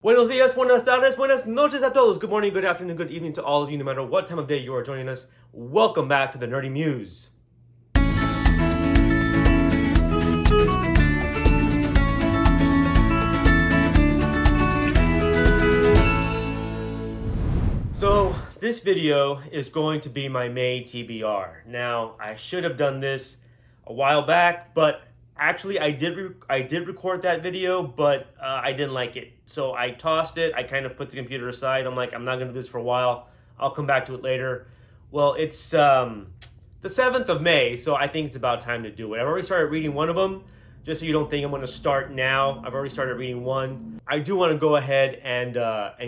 Buenos días, buenas tardes, buenas noches a todos. Good morning, good afternoon, good evening to all of you, no matter what time of day you are joining us. Welcome back to the Nerdy Muse. So, this video is going to be my May TBR. Now, I should have done this a while back, but actually I did record that video, but I didn't like it. So I tossed it. I kind of put the computer aside. I'm like, I'm not going to do this for a while. I'll come back to it later. Well, it's the 7th of May, so I think it's about time to do it. I've already started reading one of them. Just so you don't think I'm going to start now, I've already started reading one. I do want to go ahead and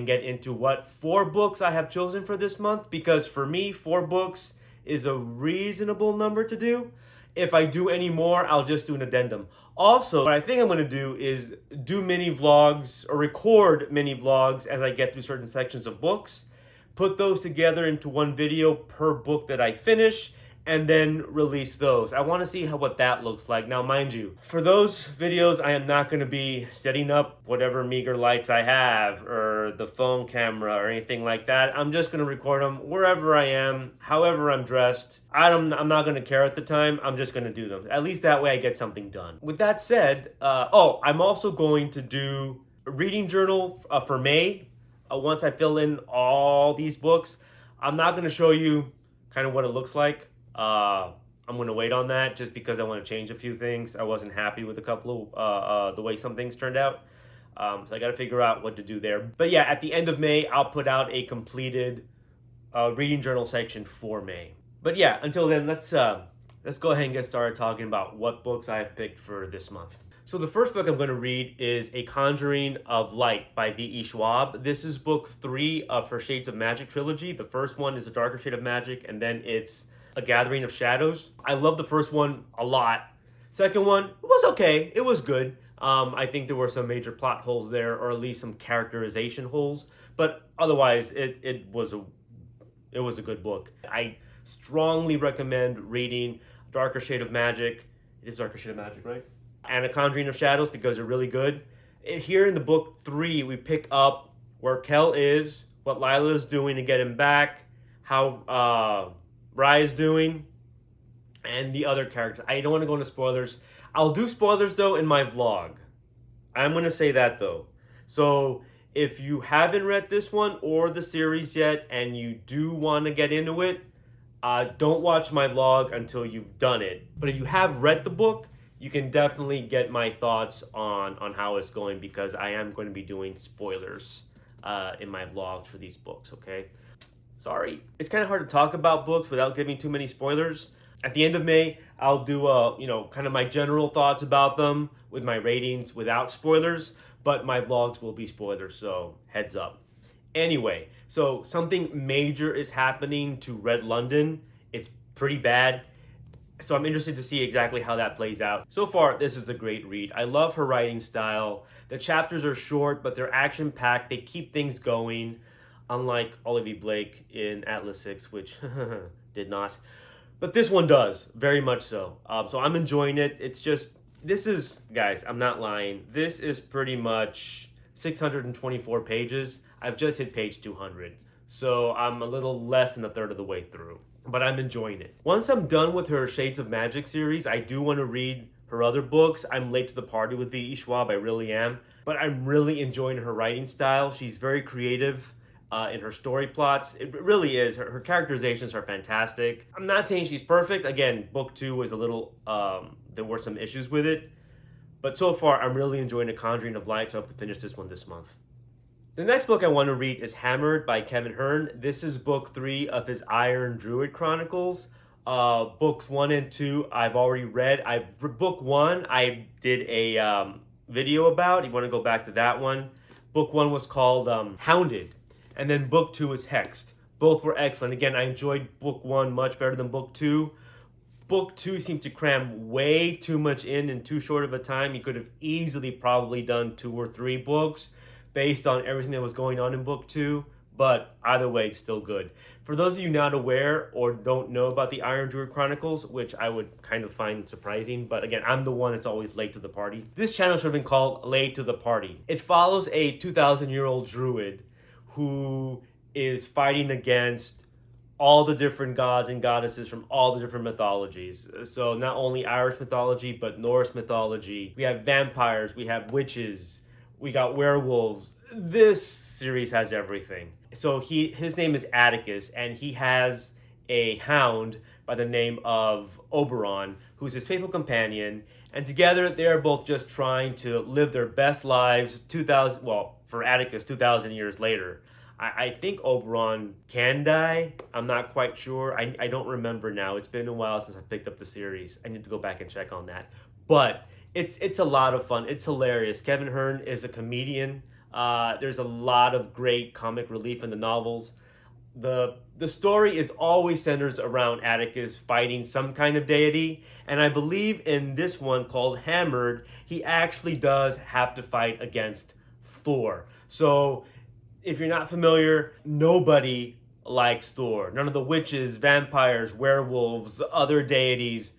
get into what 4 books I have chosen for this month, because for me, 4 books is a reasonable number to do. If I do any more, I'll just do an addendum. Also, what I think I'm going to do is do mini vlogs or record mini vlogs as I get through certain sections of books, put those together into one video per book that I finish, and then release those. I want to see what that looks like. Now, mind you, for those videos, I am not going to be setting up whatever meager lights I have or the phone camera or anything like that. I'm just going to record them wherever I am, however I'm dressed. I'm not going to care at the time. I'm just going to do them. At least that way I get something done. With that said, I'm also going to do a reading journal for May. Once I fill in all these books, I'm not going to show you kind of what it looks like. I'm going to wait on that just because I want to change a few things. I wasn't happy with a couple of the way some things turned out. So I got to figure out what to do there. But yeah, at the end of May, I'll put out a completed reading journal section for May. But yeah, until then, let's go ahead and get started talking about what books I have picked for this month. So the first book I'm going to read is A Conjuring of Light by V.E. Schwab. This is book 3 of her Shades of Magic trilogy. The first one is A Darker Shade of Magic, and then it's A Gathering of Shadows. I love the first one a lot. Second one, it was okay. It was good. I think there were some major plot holes there, or at least some characterization holes. But otherwise, it was a good book. I strongly recommend reading Darker Shade of Magic. It is Darker Shade of Magic, right? And A Conjuring of Shadows, because they're really good. Here in the book 3, we pick up where Kel is, what Lila is doing to get him back, how Rye is doing, and the other characters. I don't want to go into spoilers. I'll do spoilers though in my vlog. I'm going to say that though. So if you haven't read this one or the series yet and you do want to get into it, don't watch my vlog until you've done it. But if you have read the book, you can definitely get my thoughts on how it's going, because I am going to be doing spoilers in my vlogs for these books, okay? Sorry. It's kind of hard to talk about books without giving too many spoilers. At the end of May, I'll do kind of my general thoughts about them with my ratings without spoilers, but my vlogs will be spoilers, so heads up. Anyway, so something major is happening to Red London. It's pretty bad. So I'm interested to see exactly how that plays out. So far, this is a great read. I love her writing style. The chapters are short, but they're action-packed. They keep things going. Unlike Olivia Blake in Atlas 6, which did not. But this one does, very much so. So I'm enjoying it. It's just, guys, I'm not lying. This is pretty much 624 pages. I've just hit page 200. So I'm a little less than a third of the way through. But I'm enjoying it. Once I'm done with her Shades of Magic series, I do want to read her other books. I'm late to the party with V.E. Schwab, I really am. But I'm really enjoying her writing style. She's very creative in her story plots. It really is. Her characterizations are fantastic. I'm not saying she's perfect. Again, book 2 was a little, there were some issues with it. But so far, I'm really enjoying The Conjuring of Light, so I hope to finish this one this month. The next book I want to read is Hammered by Kevin Hearne. This is book 3 of his Iron Druid Chronicles. Books 1 and 2 I've already read. Book 1 I did a video about. You want to go back to that one. Book 1 was called Hounded. And then book 2 is Hexed. Both were excellent. Again, I enjoyed book 1 much better than book 2. Book 2 seemed to cram way too much in too short of a time. You could have easily probably done 2 or 3 books based on everything that was going on in book 2. but either way, it's still good. For those of you not aware or don't know about the Iron Druid Chronicles, which I would kind of find surprising, but again, I'm the one that's always late to the party. This channel should have been called Late to the Party. It follows a 2,000-year-old druid who is fighting against all the different gods and goddesses from all the different mythologies. So not only Irish mythology, but Norse mythology. We have vampires, we have witches, we got werewolves. This series has everything. So his name is Atticus, and he has a hound by the name of Oberon, who's his faithful companion. And together, they're both just trying to live their best lives 2,000, well, for Atticus, 2,000 years later. I think Oberon can die. I'm not quite sure. I don't remember now. It's been a while since I picked up the series. I need to go back and check on that. But it's a lot of fun. It's hilarious. Kevin Hearne is a comedian. There's a lot of great comic relief in the novels. The story is always centers around Atticus fighting some kind of deity. And I believe in this one called Hammered, he actually does have to fight against Thor. So if you're not familiar, nobody likes Thor. None of the witches, vampires, werewolves, other deities,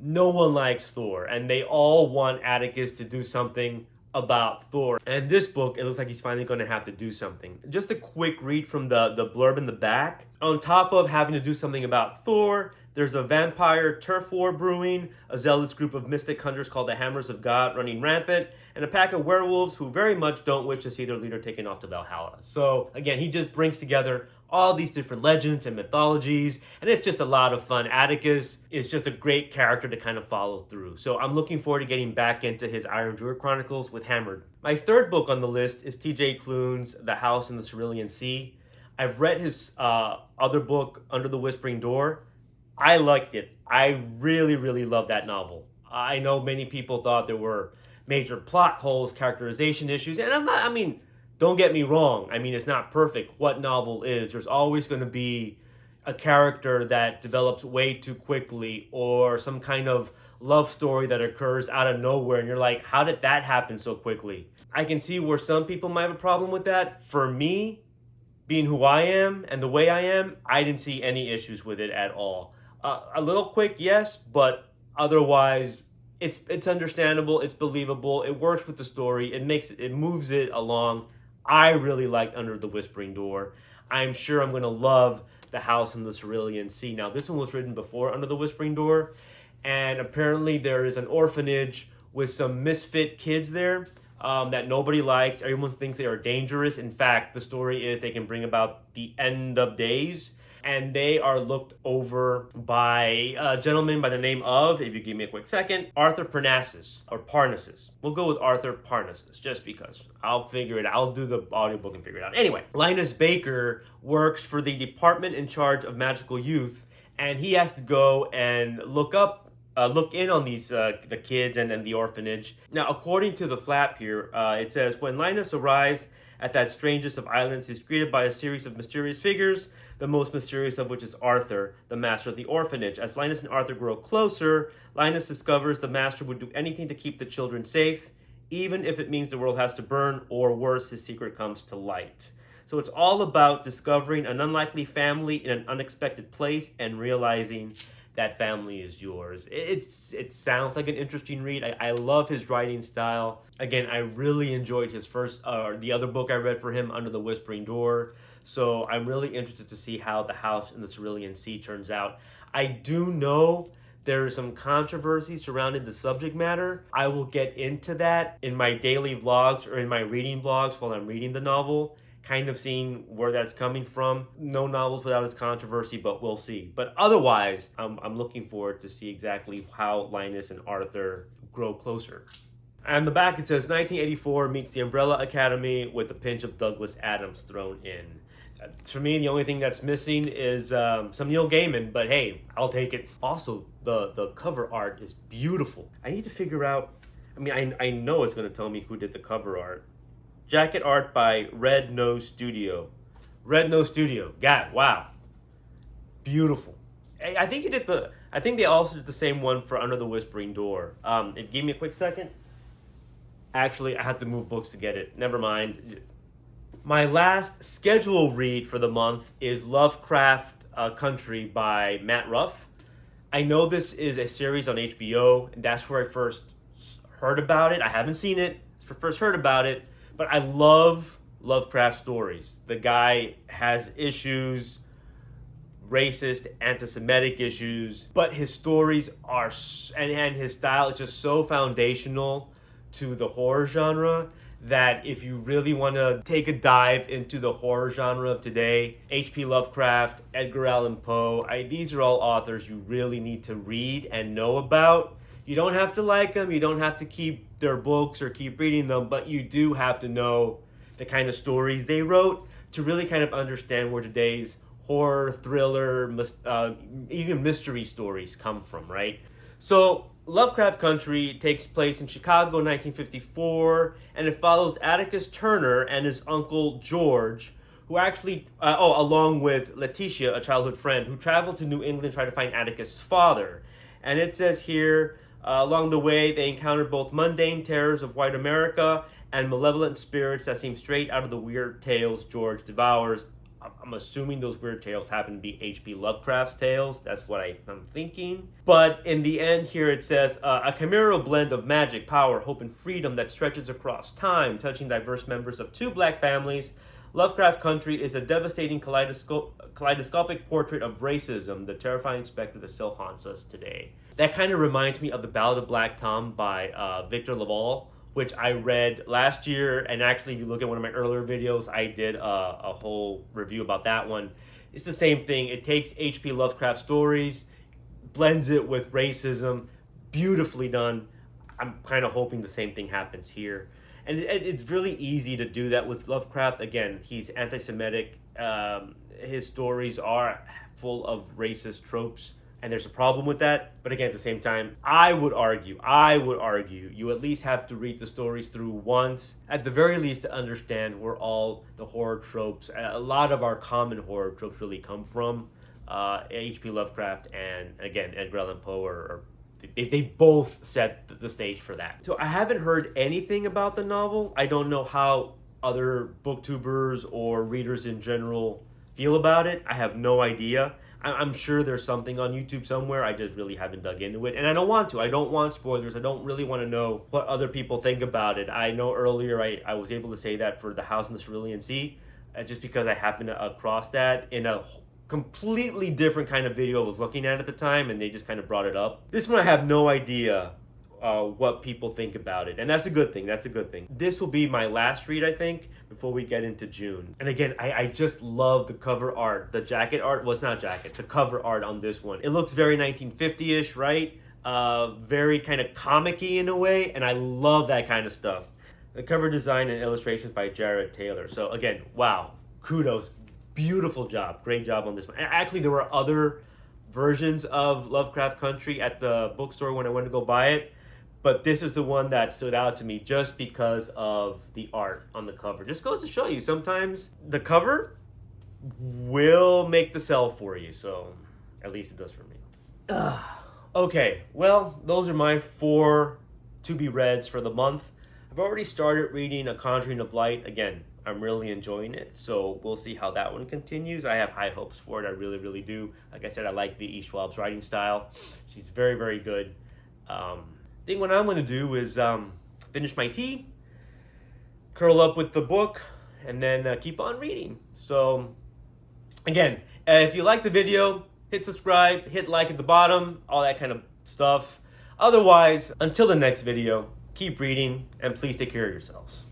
no one likes Thor. And they all want Atticus to do something about Thor. And this book, it looks like he's finally going to have to do something. Just a quick read from the blurb in the back. On top of having to do something about Thor, there's a vampire turf war brewing, a zealous group of mystic hunters called the Hammers of God running rampant, and a pack of werewolves who very much don't wish to see their leader taken off to Valhalla. So again, he just brings together all these different legends and mythologies, and it's just a lot of fun. Atticus is just a great character to kind of follow through. So I'm looking forward to getting back into his Iron Druid Chronicles with Hammered. My third book on the list is T.J. Klune's The House in the Cerulean Sea. I've read his other book, Under the Whispering Door. I liked it. I really, really loved that novel. I know many people thought there were major plot holes, characterization issues, and don't get me wrong. I mean, it's not perfect. What novel is? There's always going to be a character that develops way too quickly, or some kind of love story that occurs out of nowhere, and you're like, how did that happen so quickly? I can see where some people might have a problem with that. For me, being who I am and the way I am, I didn't see any issues with it at all. A little quick, yes, but otherwise, it's understandable, it's believable, it works with the story, it moves it along. I really liked Under the Whispering Door. I'm sure I'm going to love The House in the Cerulean Sea. Now, this one was written before Under the Whispering Door, and apparently there is an orphanage with some misfit kids there that nobody likes. Everyone thinks they are dangerous. In fact, the story is they can bring about the end of days, and they are looked over by a gentleman by the name of, if you give me a quick second, Arthur Parnassus, or Parnassus. We'll go with Arthur Parnassus, just because. I'll figure it out. I'll do the audiobook and figure it out. Anyway, Linus Baker works for the department in charge of magical youth, and he has to go and look in on these the kids and the orphanage. Now, according to the flap here, it says, when Linus arrives at that strangest of islands, he's greeted by a series of mysterious figures, the most mysterious of which is Arthur, the master of the orphanage. As Linus and Arthur grow closer, Linus discovers the master would do anything to keep the children safe, even if it means the world has to burn, or worse, his secret comes to light. So it's all about discovering an unlikely family in an unexpected place and realizing that family is yours. It sounds like an interesting read. I love his writing style. Again, I really enjoyed his the other book I read for him, Under the Whispering Door. So I'm really interested to see how The House in the Cerulean Sea turns out. I do know there is some controversy surrounding the subject matter. I will get into that in my daily vlogs or in my reading vlogs while I'm reading the novel, kind of seeing where that's coming from. No novels without its controversy, but we'll see. But otherwise, I'm looking forward to see exactly how Linus and Arthur grow closer. On the back it says 1984 meets the Umbrella Academy with a pinch of Douglas Adams thrown in. For me, the only thing that's missing is some Neil Gaiman, but hey, I'll take it. Also, the cover art is beautiful. I need to figure out, I know it's going to tell me who did the cover art. Jacket art by Red Nose Studio. Red Nose Studio. God, wow. Beautiful. I think they also did the same one for Under the Whispering Door. Give me a quick second. Actually, I have to move books to get it. Never mind. My last schedule read for the month is Lovecraft Country by Matt Ruff. I know this is a series on HBO, and that's where I first heard about it. I haven't seen it, first heard about it, but I love Lovecraft stories. The guy has issues, racist, anti-Semitic issues, but his stories are, and his style is just so foundational to the horror genre that if you really want to take a dive into the horror genre of today, H.P. Lovecraft, Edgar Allan Poe, these are all authors you really need to read and know about. You don't have to like them, you don't have to keep their books or keep reading them, but you do have to know the kind of stories they wrote to really kind of understand where today's horror, thriller, even mystery stories come from, right? So Lovecraft Country takes place in Chicago in 1954, and it follows Atticus Turner and his uncle George, who actually, along with Letitia, a childhood friend, who traveled to New England to try to find Atticus' father. And it says here, along the way, they encountered both mundane terrors of white America and malevolent spirits that seem straight out of the weird tales George devours. I'm assuming those weird tales happen to be H.P. Lovecraft's tales. That's what I'm thinking. But in the end here it says, a chimeral blend of magic, power, hope, and freedom that stretches across time, touching diverse members of two black families. Lovecraft Country is a devastating kaleidoscopic portrait of racism, the terrifying specter that still haunts us today. That kind of reminds me of The Ballad of Black Tom by Victor Laval, which I read last year, and actually if you look at one of my earlier videos, I did a whole review about that one. It's the same thing. It takes H.P. Lovecraft stories, blends it with racism, beautifully done. I'm kind of hoping the same thing happens here. And it's really easy to do that with Lovecraft. Again, he's anti-Semitic. His stories are full of racist tropes, and there's a problem with that. But again, at the same time, I would argue, you at least have to read the stories through once, at the very least, to understand where all the horror tropes, a lot of our common horror tropes really come from. H.P. Lovecraft and, again, Edgar Allan Poe they both set the stage for that. So I haven't heard anything about the novel. I don't know how other booktubers or readers in general feel about it. I have no idea. I'm sure there's something on YouTube somewhere. I just really haven't dug into it. And I don't want to. I don't want spoilers. I don't really want to know what other people think about it. I know earlier I was able to say that for The House in the Cerulean Sea, just because I happened across that in a completely different kind of video I was looking at the time, and they just kind of brought it up. This one I have no idea what people think about it, and that's a good thing. This will be my last read, I think, before we get into June. And again, I just love the cover art, the jacket art. Well, it's not jacket, the cover art on this one. It looks very 1950-ish, right? Very kind of comic-y in a way, and I love that kind of stuff. The cover design and illustrations by Jared Taylor. So again, wow, kudos. Beautiful job. Great job on this one. And actually, there were other versions of Lovecraft Country at the bookstore when I went to go buy it, but this is the one that stood out to me just because of the art on the cover. Just goes to show you, sometimes the cover will make the sell for you, so at least it does for me. Okay, well, those are my 4 to-be-reads for the month. I've already started reading A Conjuring of Light. Again, I'm really enjoying it, so we'll see how that one continues. I have high hopes for it. I really, really do. Like I said, I like V.E. Schwab's writing style. She's very, very good. I think what I'm going to do is finish my tea, curl up with the book, and then keep on reading. So, again, if you like the video, hit subscribe, hit like at the bottom, all that kind of stuff. Otherwise, until the next video, keep reading, and please take care of yourselves.